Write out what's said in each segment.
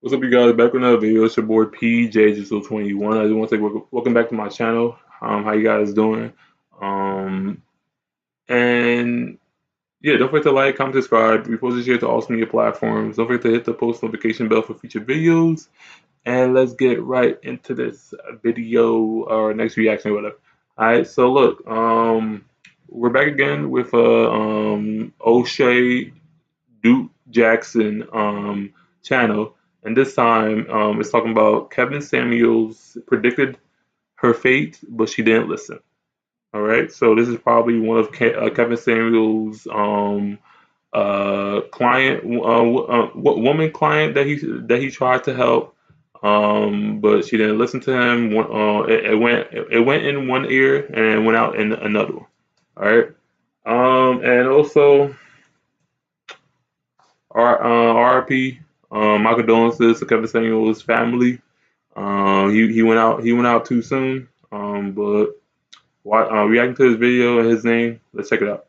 What's up, you guys? Back with another video. It's your boy PJ21. I just want to say welcome back to my channel. How you guys doing? Um, and yeah, don't forget to like, comment, subscribe. We post this here to all social media platforms. Don't forget to hit the post notification bell for future videos. And let's get right into this video or next reaction, or whatever. All right. So look, we're back again with O'Shea Duke Jackson channel, and this time it's talking about Kevin Samuels predicted her fate, but she didn't listen. All right, so this is probably one of Kevin Samuels' client, woman client that he tried to help, but she didn't listen to him. It went in one ear and it went out in another one. All right, and also RIP. My condolences to Kevin Samuels' family. He went out too soon. But reacting to his video and his name, let's check it out.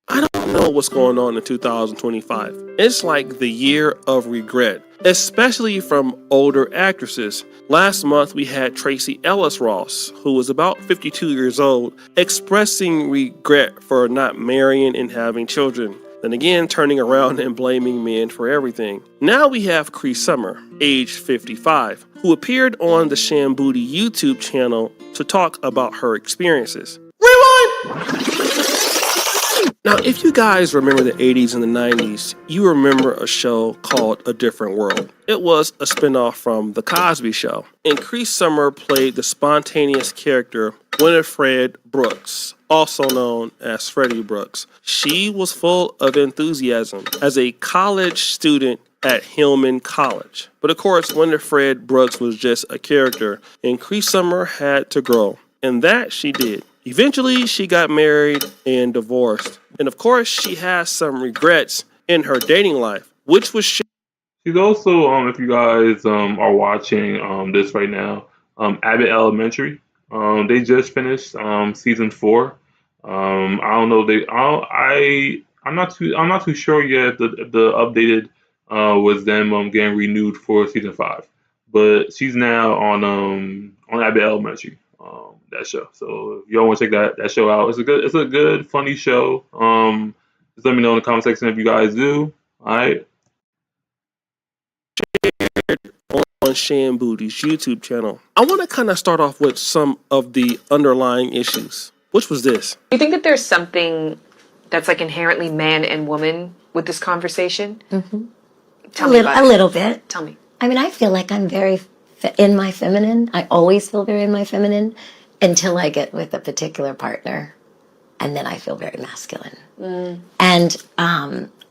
I don't know what's going on in 2025. It's like the year of regret, especially from older actresses. Last month we had Tracy Ellis Ross, who was about 52 years old, expressing regret for not marrying and having children. Then again, turning around and blaming men for everything. Now we have Cree Summer, age 55, who appeared on the Shambooty YouTube channel to talk about her experiences. Rewind! Now, if you guys remember the 80s and the 90s, you remember a show called A Different World. It was a spinoff from The Cosby Show, and Cree Summer played the spontaneous character Winifred Brooks, also known as Freddie Brooks. She was full of enthusiasm as a college student at Hillman College. But of course, Winifred Brooks was just a character, and Cree Summer had to grow, and that she did. Eventually, she got married and divorced. And of course, she has some regrets in her dating life, which was She's also, if you guys are watching this right now, Abbott Elementary. They just finished season 4. I don't know. I'm not too sure yet if the updated was them getting renewed for season 5. But she's now on Abbott Elementary. That show. So if y'all want to check that show out, it's a good funny show. Just let me know in the comment section if you guys do. All right. on Shambooty's YouTube channel. I want to kind of start off with some of the underlying issues, which was this. Do you think that there's something that's like inherently man and woman with this conversation? Mm-hmm. Tell me about A little bit. Tell me. I mean, I feel like I'm very in my feminine. I always feel very in my feminine until I get with a particular partner. And then I feel very masculine. And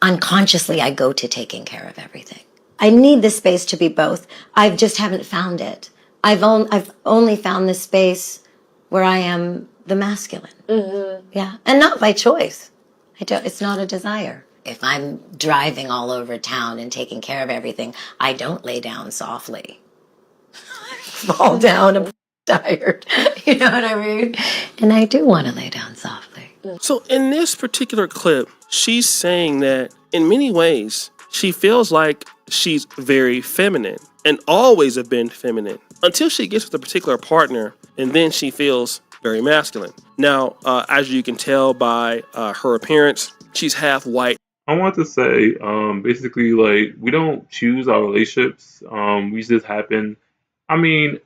unconsciously, I go to taking care of everything. I need the space to be both. I just haven't found it. I've only found the space where I am the masculine. Mm-hmm. Yeah, and not by choice. It's not a desire. If I'm driving all over town and taking care of everything, I don't lay down softly. I fall down. I'm tired. You know what I mean? And I do want to lay down softly. So in this particular clip, she's saying that in many ways, she feels like she's very feminine and always have been feminine until she gets with a particular partner, and then she feels very masculine. Now, as you can tell by her appearance, she's half white. I want to say, basically, like, we don't choose our relationships. We just happen. I mean,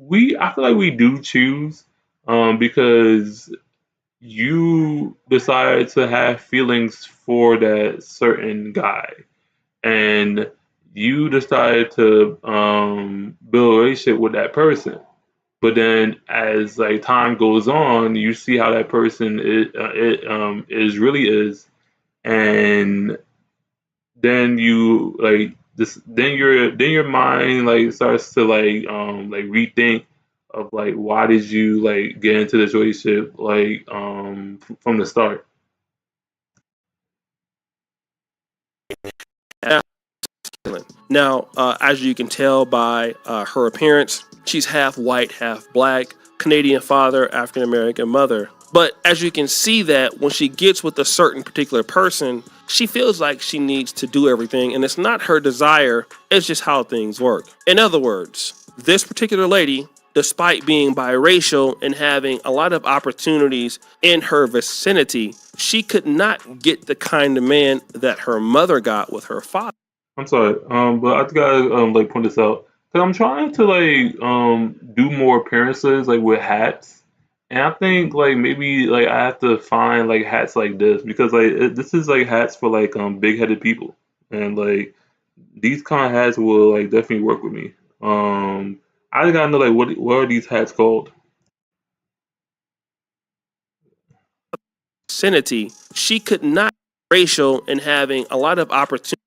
I feel like we do choose, because you decide to have feelings for that certain guy, and you decide to build a relationship with that person. But then, as like time goes on, you see how that person is, and then you like this. Then your mind like starts to like rethink of like, why did you like get into this relationship like from the start. Now, as you can tell by her appearance, she's half white, half black, Canadian father, African American mother. But as you can see that when she gets with a certain particular person, she feels like she needs to do everything, and it's not her desire, it's just how things work. In other words, this particular lady, despite being biracial and having a lot of opportunities in her vicinity, she could not get the kind of man that her mother got with her father. I'm sorry, but I gotta like point this out because I'm trying to like do more appearances like with hats, and I think like maybe like I have to find like hats like this because like this is like hats for like big headed people, and like these kind of hats will like definitely work with me. I just gotta know like what are these hats called? Vicinity, she could not racial and having a lot of opportunities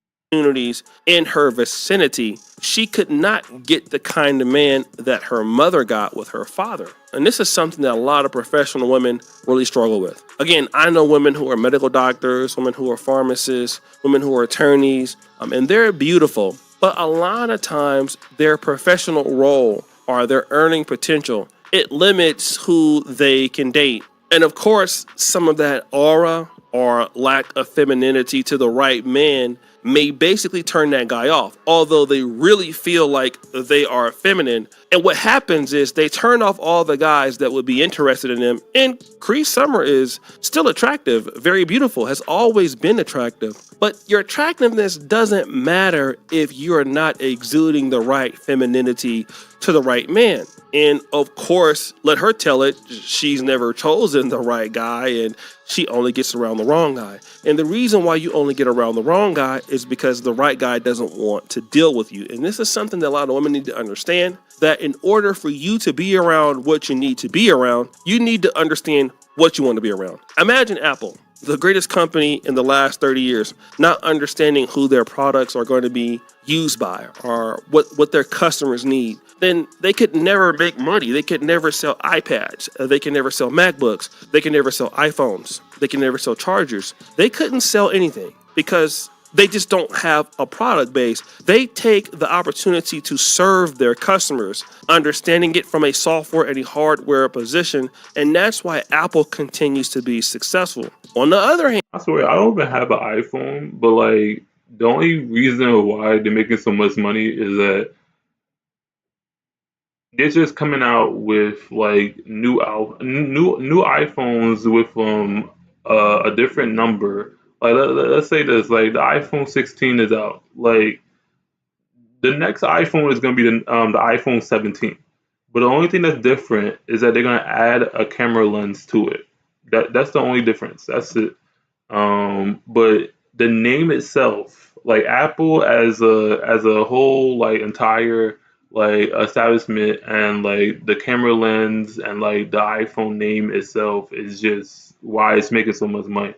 in her vicinity, she could not get the kind of man that her mother got with her father. And this is something that a lot of professional women really struggle with. Again, I know women who are medical doctors, women who are pharmacists, women who are attorneys, and they're beautiful. But a lot of times their professional role or their earning potential, it limits who they can date. And of course, some of that aura or lack of femininity to the right man may basically turn that guy off, although they really feel like they are feminine. And what happens is they turn off all the guys that would be interested in them. And Cree Summer is still attractive, very beautiful, has always been attractive. But your attractiveness doesn't matter if you're not exuding the right femininity to the right man. And of course, let her tell it, she's never chosen the right guy and she only gets around the wrong guy. And the reason why you only get around the wrong guy is because the right guy doesn't want to deal with you. And this is something that a lot of women need to understand, that in order for you to be around what you need to be around, you need to understand what you want to be around. Imagine Apple, the greatest company in the last 30 years, not understanding who their products are going to be used by or what their customers need. Then they could never make money. They could never sell iPads. They can never sell MacBooks. They can never sell iPhones. They can never sell chargers. They couldn't sell anything because they just don't have a product base. They take the opportunity to serve their customers, understanding it from a software and a hardware position, and that's why Apple continues to be successful. On the other hand, I swear I don't even have an iPhone, but like the only reason why they're making so much money is that they're just coming out with like new iPhones with a different number. Like let's say this, like the iPhone 16 is out. Like the next iPhone is gonna be the iPhone 17. But the only thing that's different is that they're gonna add a camera lens to it. That's the only difference. That's it. But the name itself, like Apple as a whole, like entire like establishment and like the camera lens and like the iPhone name itself is just why it's making so much money.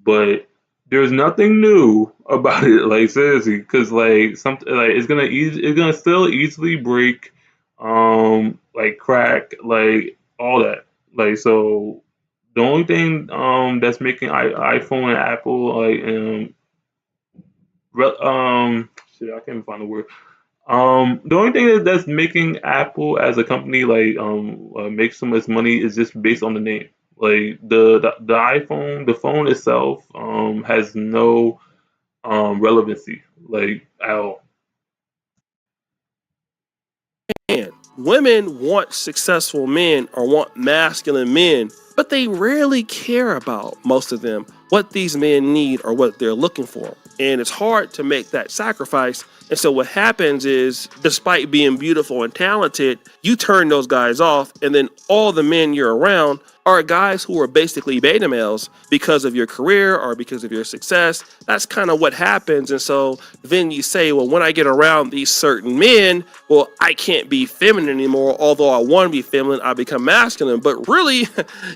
But there's nothing new about it, like seriously, because like something like it's gonna still easily break, like crack, like all that. Like so, the only thing that's making iPhone and Apple like shit, I can't even find the word. The only thing that's making Apple as a company like make so much money is just based on the name. Like the iPhone, the phone itself has no relevancy like at all. women want successful men or want masculine men, but they rarely care about, most of them, what these men need or what they're looking for. And it's hard to make that sacrifice. And so what happens is, despite being beautiful and talented, you turn those guys off, and then all the men you're around are guys who are basically beta males because of your career or because of your success. That's kind of what happens. And so then you say, well, when I get around these certain men, well, I can't be feminine anymore. Although I want to be feminine, I become masculine. But really,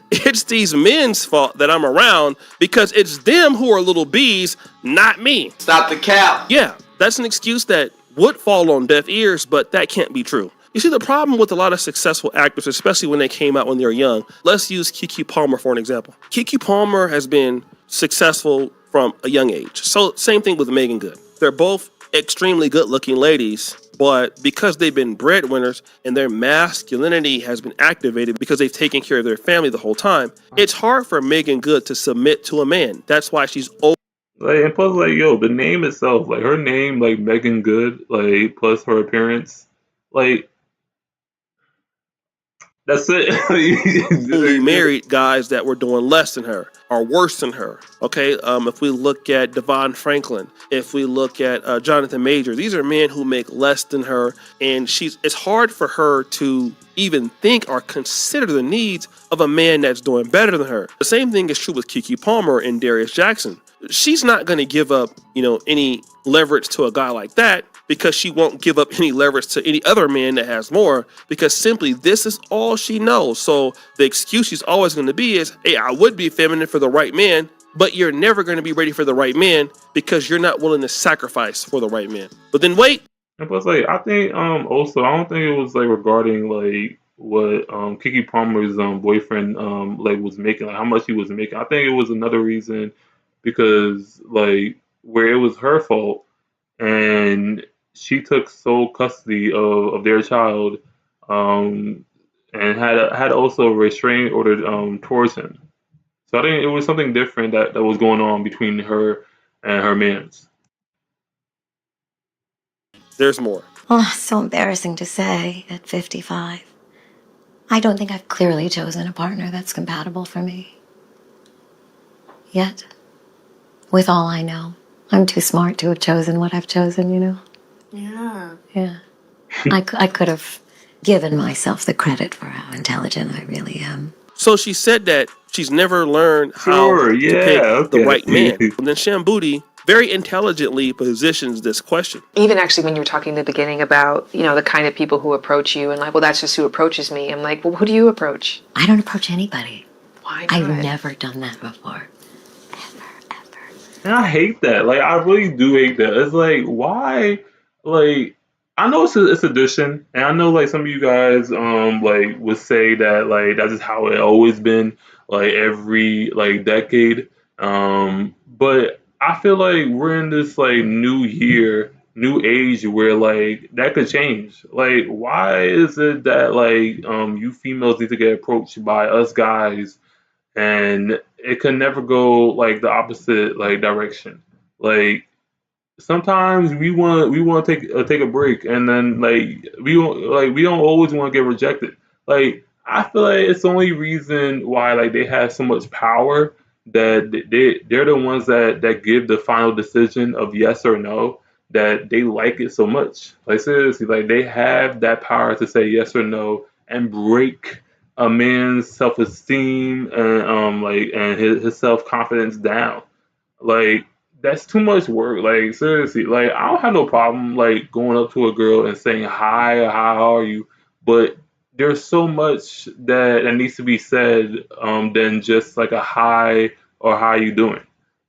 it's these men's fault that I'm around because it's them who are little bees, not me. Stop the cap. Yeah, that's an excuse that would fall on deaf ears, but that can't be true. You see, the problem with a lot of successful actors, especially when they came out when they were young, let's use Keke Palmer for an example. Keke Palmer has been successful from a young age. So same thing with Megan Good. They're both extremely good looking ladies, But because they've been breadwinners and their masculinity has been activated because they've taken care of their family the whole time, it's hard for Megan Good to submit to a man. That's why she's Like, and plus, like, yo, the name itself, like her name, like Megan Good, like plus her appearance, like that's only it. married guys that were doing less than her or worse than her. Okay, if we look at Devon Franklin, if we look at Jonathan Major, these are men who make less than her, and it's hard for her to even think or consider the needs of a man that's doing better than her. The same thing is true with Keke Palmer and Darius Jackson. She's not going to give up, any leverage to a guy like that, because she won't give up any leverage to any other man that has more, because simply this is all she knows. So the excuse she's always going to be is, hey, I would be feminine for the right man, but you're never going to be ready for the right man because you're not willing to sacrifice for the right man. But then wait. And plus, like, I think also I don't think it was like regarding like what Keke Palmer's boyfriend like was making, like how much he was making. I think it was another reason because like where it was her fault and she took sole custody of their child, um, and had also a restraining order towards him. So I think it was something different that was going on between her and her man's. There's more. Oh, so embarrassing to say at 55. I don't think I've clearly chosen a partner that's compatible for me. Yet. With all I know. I'm too smart to have chosen what I've chosen, Yeah. Yeah. I could have given myself the credit for how intelligent I really am. So she said that she's never learned how Sure, to yeah, pick the right man. okay. And then Shambudi very intelligently positions this question. Even actually, when you were talking in the beginning about, the kind of people who approach you and like, well, that's just who approaches me. I'm like, well, who do you approach? I don't approach anybody. Why not? I've never done that before. Ever. And I hate that. Like, I really do hate that. It's like, why? Like, I know it's addition, and I know like some of you guys like would say that like that's just how it always been, like every like decade. But I feel like we're in this like new year, new age where like that could change. Like, why is it that like you females need to get approached by us guys and it can never go like the opposite like direction. Like sometimes we want to take a break, and then we don't always want to get rejected. Like I feel like it's the only reason why like they have so much power that they're the ones that give the final decision of yes or no. That they like it so much. Like seriously, like they have that power to say yes or no and break a man's self esteem and his self confidence down. Like that's too much work. Like seriously, like I don't have no problem like going up to a girl and saying hi or how are you, but there's so much that needs to be said than just like a hi or how you doing.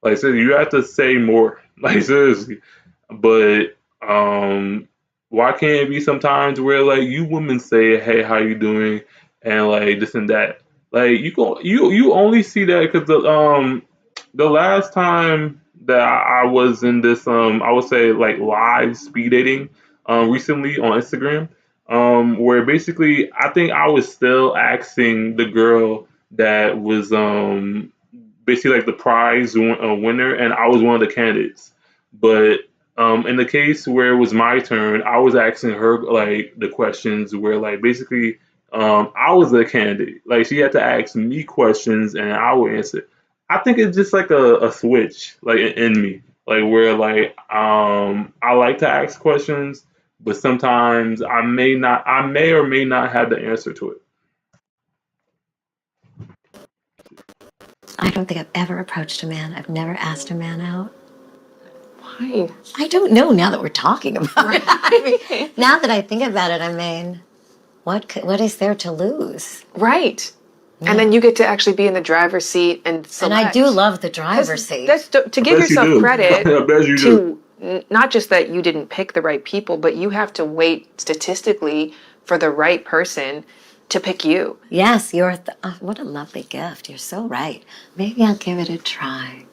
Like seriously, you have to say more. Like seriously, but why can't it be sometimes where like you women say hey how you doing and like this and that. Like you only see that because the last time that I was in this I would say like live speed dating recently on Instagram where basically I think I was still asking the girl that was basically like the winner and I was one of the candidates, but in the case where it was my turn I was asking her like the questions where like basically I was the candidate, like she had to ask me questions and I would answer. I think it's just like a switch, like in me, like where like I like to ask questions, but sometimes I may or may not have the answer to it. I don't think I've ever approached a man. I've never asked a man out. Why? I don't know now that we're talking about it. I mean, now that I think about it, I mean, what is there to lose? Right. And then you get to actually be in the driver's seat and select. And I do love the driver's seat. That's to give Bet you yourself do. credit I bet you do. not just that you didn't pick the right people, but you have to wait statistically for the right person to pick you. Yes, what a lovely gift. You're so right. Maybe I'll give it a try.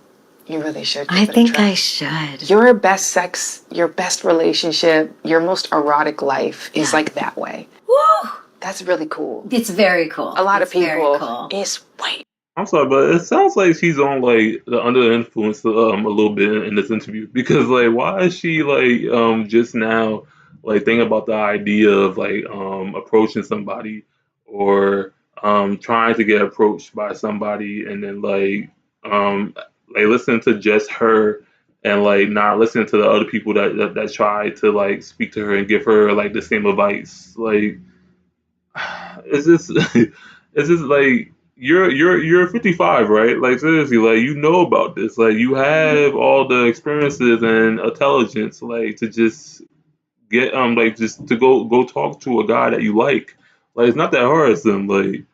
You really should I give it a think try. I should. Your best sex, your best relationship, your most erotic life is Yeah. like that way. Woo! That's really cool. It's very cool. A lot of It's very people, cool. it's way. I'm sorry, but it sounds like she's on like the under the influence a little bit in this interview because like why is she like just now like thinking about the idea of like approaching somebody or trying to get approached by somebody and then like listening to just her and like not listening to the other people that try to like speak to her and give her like the same advice. Like it's just it's just like you're 55, right? Like seriously, like you know about this. Like you have all the experiences and intelligence like to just get like just to go talk to a guy that you like. Like it's not that hard, son. Like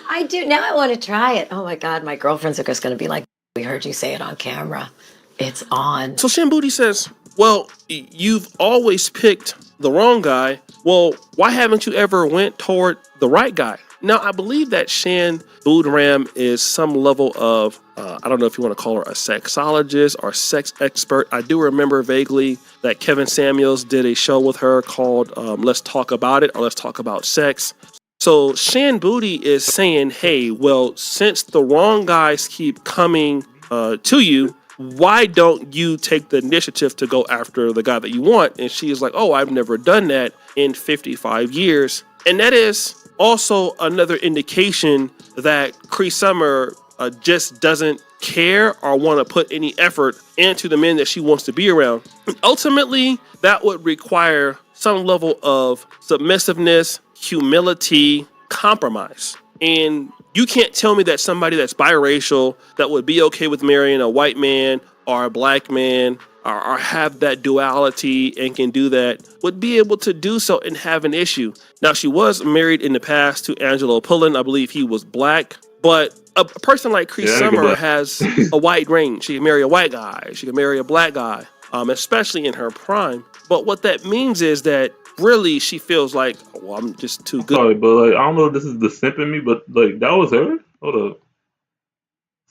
I do. Now I want to try it. Oh my God, my girlfriends are just going to be like, we heard you say it on camera. It's on. So Shan Boody says, well, you've always picked the wrong guy. Well, why haven't you ever went toward the right guy? Now, I believe that Shan Boodram is some level of, I don't know if you want to call her a sexologist or sex expert. I do remember vaguely that Kevin Samuels did a show with her called Let's Talk About It or Let's Talk About Sex. So Shan Boody is saying, hey, well, since the wrong guys keep coming to you, why don't you take the initiative to go after the guy that you want? And she is like, oh, I've never done that in 55 years. And that is also another indication that Cree Summer just doesn't care or want to put any effort into the men that she wants to be around. And ultimately, that would require some level of submissiveness, humility, compromise. And you can't tell me that somebody that's biracial that would be okay with marrying a white man or a black man or have that duality and can do that would be able to do so and have an issue. Now, she was married in the past to Angelo Pullen. I believe he was black, but a person like Cree yeah, Summer has a wide range. She can marry a white guy. She can marry a black guy, especially in her prime. But what that means is that really she feels like, well, I'm just too good. sorry, but like I don't know if this is the simp in me, but like that was her. Hold up.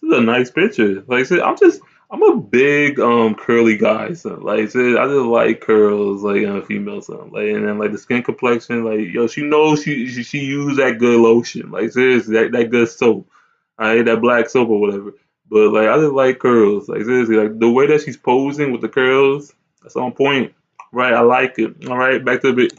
This is a nice picture. Like I said, I'm a big curly guy, son. Like I said, I just like curls, like in a female son. Like and then like the skin complexion, like yo, she knows she used that good lotion. Like seriously, that good soap. I hate that black soap or whatever. But like I just like curls. Like seriously, like the way that she's posing with the curls, that's on point. Right, I like it. All right, back to the bit.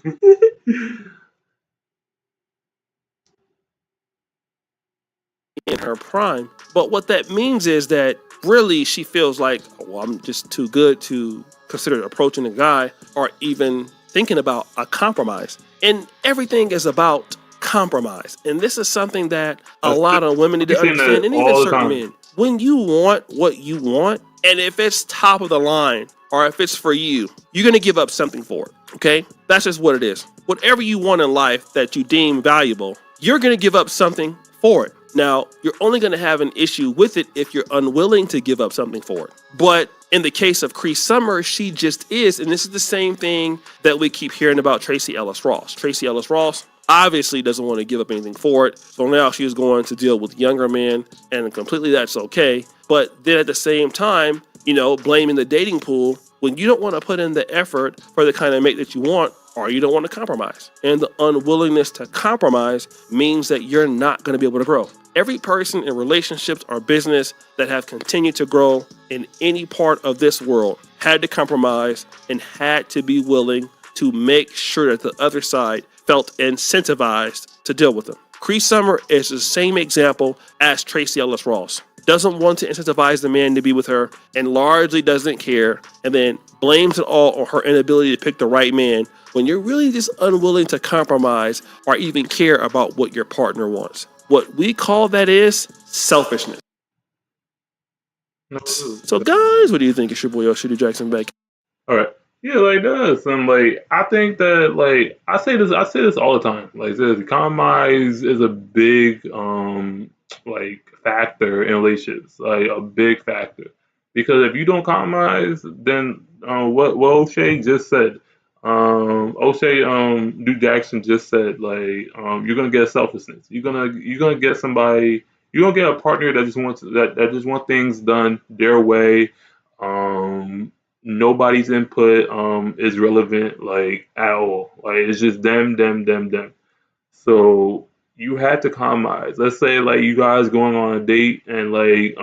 In her prime. But what that means is that really she feels like, well, I'm just too good to consider approaching a guy or even thinking about a compromise. And everything is about compromise. And this is something that a lot of women need You're to saying understand, that and even all the certain time. men. When you want what you want, and if it's top of the line or if it's for you, you're going to give up something for it. Okay? That's just what it is. Whatever you want in life that you deem valuable, you're going to give up something for it. Now, you're only going to have an issue with it if you're unwilling to give up something for it. But in the case of Cree Summer, she just is. And this is the same thing that we keep hearing about Tracee Ellis Ross. Tracee Ellis Ross obviously doesn't want to give up anything for it. So now she is going to deal with younger men, and completely that's okay. But then at the same time, blaming the dating pool when you don't want to put in the effort for the kind of mate that you want, or you don't want to compromise. And the unwillingness to compromise means that you're not going to be able to grow. Every person in relationships or business that have continued to grow in any part of this world had to compromise and had to be willing to make sure that the other side felt incentivized to deal with them. Cree Summer is the same example as Tracee Ellis Ross. Doesn't want to incentivize the man to be with her and largely doesn't care, and then blames it all on her inability to pick the right man when you're really just unwilling to compromise or even care about what your partner wants. What we call that is selfishness. So guys, what do you think? It's your boy Shooty Jackson back. All right. Yeah, like this, and like I think that like I say this all the time. Like this, compromise is a big like factor in relationships, like a big factor. Because if you don't compromise, then what O'Shea just said, O'Shea Duke Jackson just said like you're gonna get selfishness. You're gonna get somebody. You're gonna get a partner that just want things done their way. Um, Nobody's input is relevant like at all. Like it's just them. So you had to compromise. Let's say like you guys going on a date and like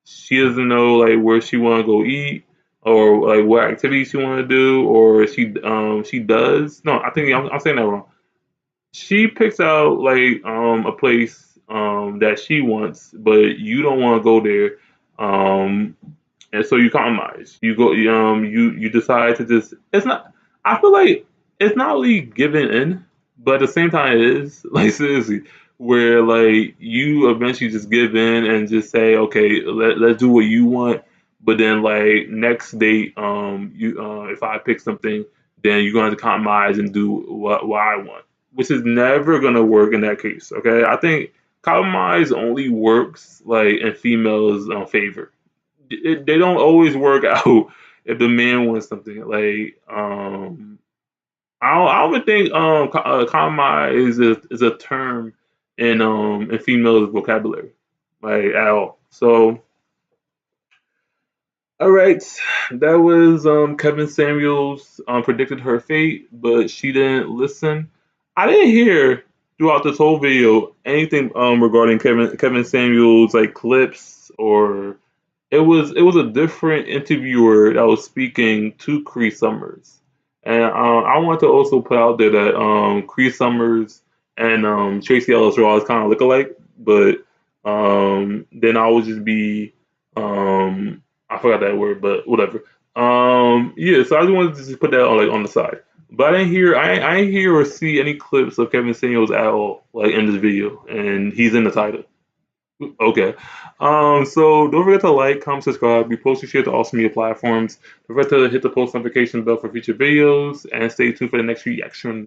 she doesn't know like where she want to go eat or like what activities she want to do or she does. No, I think I'm saying that wrong. She picks out like a place that she wants, but you don't want to go there. Um and so you compromise. You go you decide to just it's not I feel like it's not really giving in, but at the same time it is. Like seriously. Where like you eventually just give in and just say, okay, let's do what you want. But then like next date, you if I pick something, then you're gonna have to compromise and do what I want. Which is never gonna work in that case. Okay. I think compromise only works like in females' favor. They don't always work out if the man wants something. Like I don't even think compromise is a term in females vocabulary like at all. So all right, that was Kevin Samuels predicted her fate, but she didn't listen. I didn't hear throughout this whole video anything regarding Kevin Samuels like clips or it was a different interviewer that was speaking to Cree Summers, and I want to also put out there that Cree Summers and Tracy Ellis Ross kind of look alike, but then I would just be I forgot that word, but whatever. Yeah, so I just wanted to just put that on like on the side. But I didn't hear or see any clips of Kevin Samuels at all, like in this video, and he's in the title. Okay. So don't forget to like, comment, subscribe. We post and share to all social media platforms. Don't forget to hit the post notification bell for future videos and stay tuned for the next reaction.